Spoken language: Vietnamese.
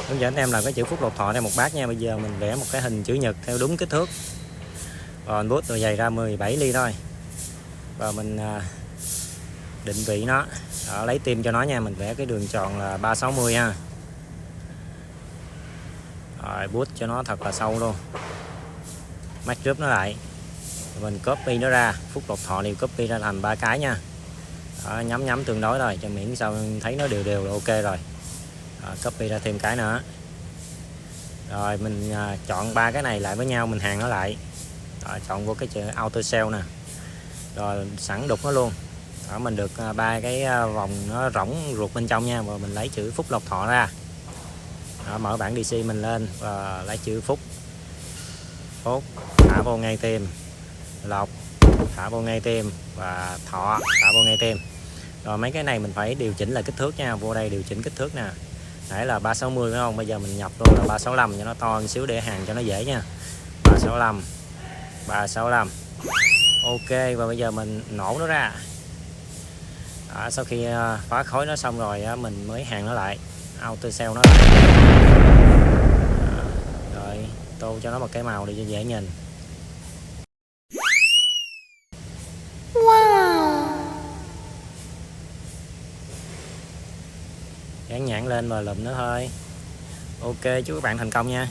Hướng dẫn em làm cái chữ Phúc Lộc Thọ theo một bát nha. Bây giờ mình vẽ một cái hình chữ nhật theo đúng kích thước. Rồi mình bút rồi dày ra 17 ly thôi. Và mình định vị nó. Đó, lấy tim cho nó nha. Mình vẽ cái đường tròn là 360 ha. Rồi bút cho nó thật là sâu luôn. Mát group nó lại. Rồi mình copy nó ra. Phúc Lộc Thọ thì copy ra thành 3 cái nha. Đó, nhắm tương đối thôi cho miễn sao thấy nó đều đều là ok rồi. Đó, copy ra thêm cái nữa. Rồi mình chọn 3 cái này lại với nhau, mình hàn nó lại. Đó, chọn vô cái chữ auto cell nè. Rồi sẵn đục nó luôn. Đó, mình được 3 cái vòng nó rỗng ruột bên trong nha. Và mình lấy chữ Phúc Lộc Thọ ra. Đó, mở bảng DC mình lên và lấy chữ Phúc. Phúc thả vô ngay tim. Lộc thả vô ngay tim. Và Thọ thả vô ngay tim. Rồi mấy cái này mình phải điều chỉnh lại kích thước nha. Vô đây điều chỉnh kích thước nè. Nãy là 360 phải không? Bây giờ mình nhập vô là 365 cho nó to một xíu để hàng cho nó dễ nha. 365 365. Ok, và bây giờ mình nổ nó ra. Đó, sau khi phá khối nó xong rồi mình mới hàn nó lại, auto cell nó lại. Đó, rồi tô cho nó một cái màu để cho dễ nhìn. Wow. Dán nhãn lên và lụm nó thôi. Ok, chúc các bạn thành công nha.